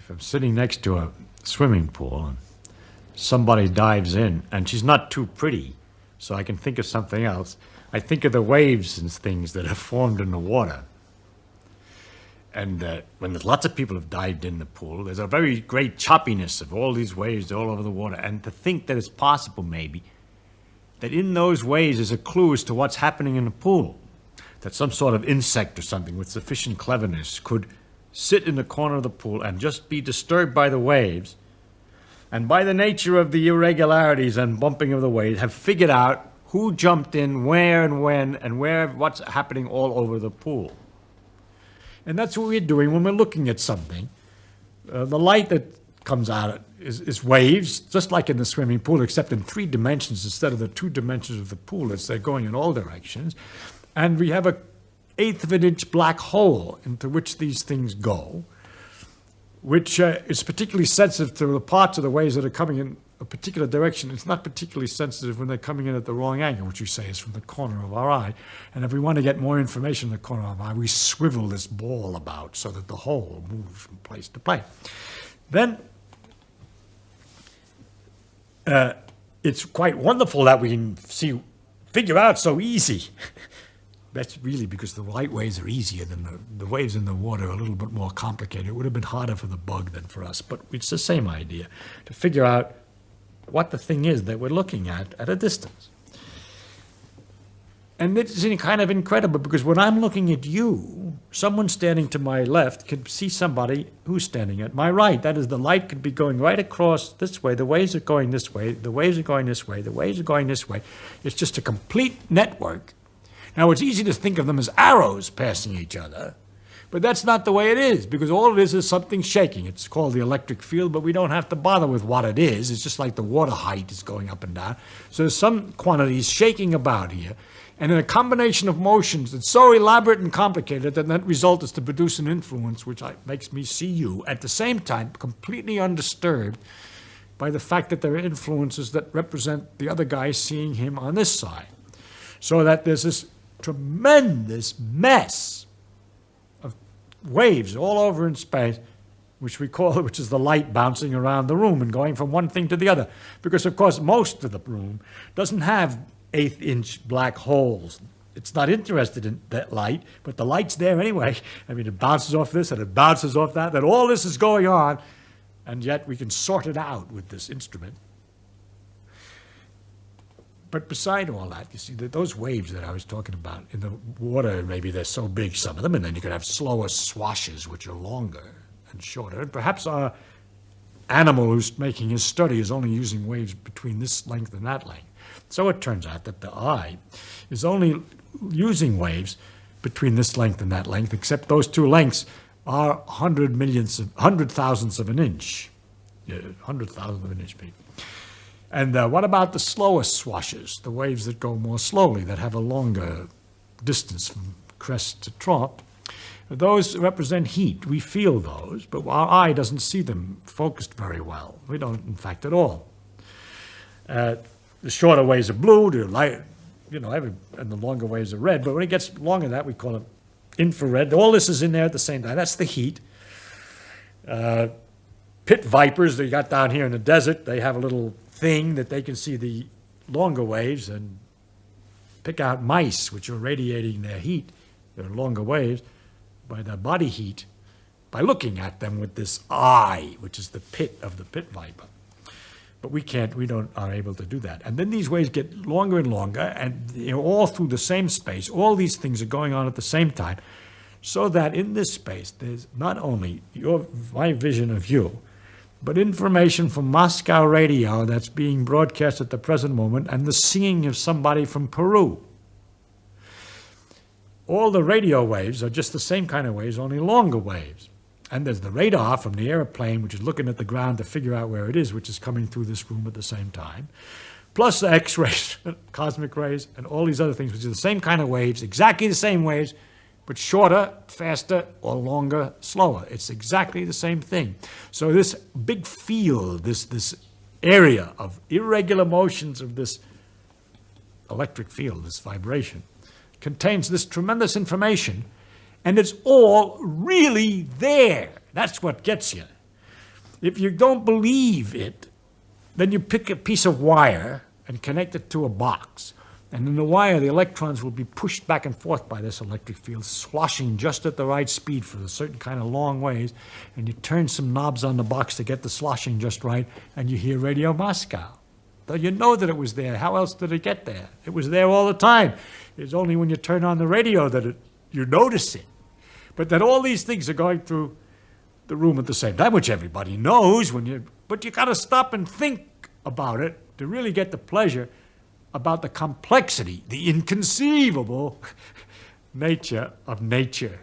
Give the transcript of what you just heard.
if I'm sitting next to a swimming pool and somebody dives in and she's not too pretty, so I can think of something else, I think of the waves and things that have formed in the water. And when there's lots of people have dived in the pool, there's a very great choppiness of all these waves all over the water. And to think that it's possible, maybe, that in those waves is a clue as to what's happening in the pool. That some sort of insect or something with sufficient cleverness could sit in the corner of the pool and just be disturbed by the waves, and by the nature of the irregularities and bumping of the waves, have figured out who jumped in, where and when, and what's happening all over the pool. And that's what we're doing when we're looking at something. The light that comes out is waves, just like in the swimming pool, except in 3 dimensions instead of the 2 dimensions of the pool. They're going in all directions. And we have an 1/8 of an inch black hole into which these things go, which is particularly sensitive to the parts of the waves that are coming in a particular direction. It's not particularly sensitive when they're coming in at the wrong angle, which we say is from the corner of our eye. And if we want to get more information in the corner of our eye, we swivel this ball about so that the hole moves from place to place. Then it's quite wonderful that we can figure out so easy. That's really because the light waves are easier than the waves in the water are a little bit more complicated. It would have been harder for the bug than for us, but it's the same idea, to figure out what the thing is that we're looking at a distance. And it's kind of incredible because when I'm looking at you, someone standing to my left can see somebody who's standing at my right. That is, the light could be going right across this way. The waves are going this way. The waves are going this way. The waves are going this way. It's just a complete network. Now, it's easy to think of them as arrows passing each other, but that's not the way it is, because all it is something shaking. It's called the electric field, but we don't have to bother with what it is. It's just like the water height is going up and down. So there's some quantities shaking about here, and in a combination of motions that's so elaborate and complicated that that result is to produce an influence which makes me see you, at the same time completely undisturbed by the fact that there are influences that represent the other guy seeing him on this side. So that there's this tremendous mess of waves all over in space, which is the light bouncing around the room and going from one thing to the other. Because, of course, most of the room doesn't have 1/8 inch black holes. It's not interested in that light, but the light's there anyway. I mean, it bounces off this and it bounces off that, and all this is going on, and yet we can sort it out with this instrument. But beside all that, you see, that those waves that I was talking about in the water, maybe they're so big, some of them, and then you could have slower swashes, which are longer and shorter. And perhaps our animal who's making his study is only using waves between this length and that length. So it turns out that the eye is only using waves between this length and that length, except those 2 lengths are 100 thousandths of an inch. 100 thousandths of an inch big. And what about the slower swashes, the waves that go more slowly, that have a longer distance from crest to trough? Those represent heat. We feel those, but our eye doesn't see them focused very well. We don't, in fact, at all. The shorter waves are blue, the light, and the longer waves are red. But when it gets longer than that, we call it infrared. All this is in there at the same time. That's the heat. Pit vipers that you got down here in the desert, they have a little thing that they can see the longer waves and pick out mice, which are radiating their heat, their longer waves, by their body heat, by looking at them with this eye, which is the pit of the pit viper. But we aren't able to do that. And then these waves get longer and longer, and all through the same space. All these things are going on at the same time, so that in this space, there's not only my vision of you, but information from Moscow radio that's being broadcast at the present moment, and the singing of somebody from Peru. All the radio waves are just the same kind of waves, only longer waves. And there's the radar from the airplane, which is looking at the ground to figure out where it is, which is coming through this room at the same time. Plus the X-rays, cosmic rays, and all these other things, which are the same kind of waves, exactly the same waves, but shorter, faster, or longer, slower. It's exactly the same thing. So this big field, this area of irregular motions of this electric field, this vibration, contains this tremendous information, and it's all really there. That's what gets you. If you don't believe it, then you pick a piece of wire and connect it to a box. And in the wire, the electrons will be pushed back and forth by this electric field, sloshing just at the right speed for a certain kind of long ways. And you turn some knobs on the box to get the sloshing just right, and you hear Radio Moscow. Though you know that it was there. How else did it get there? It was there all the time. It's only when you turn on the radio that you notice it. But that all these things are going through the room at the same time, which everybody knows. But you got to stop and think about it to really get the pleasure about the complexity, the inconceivable nature of nature.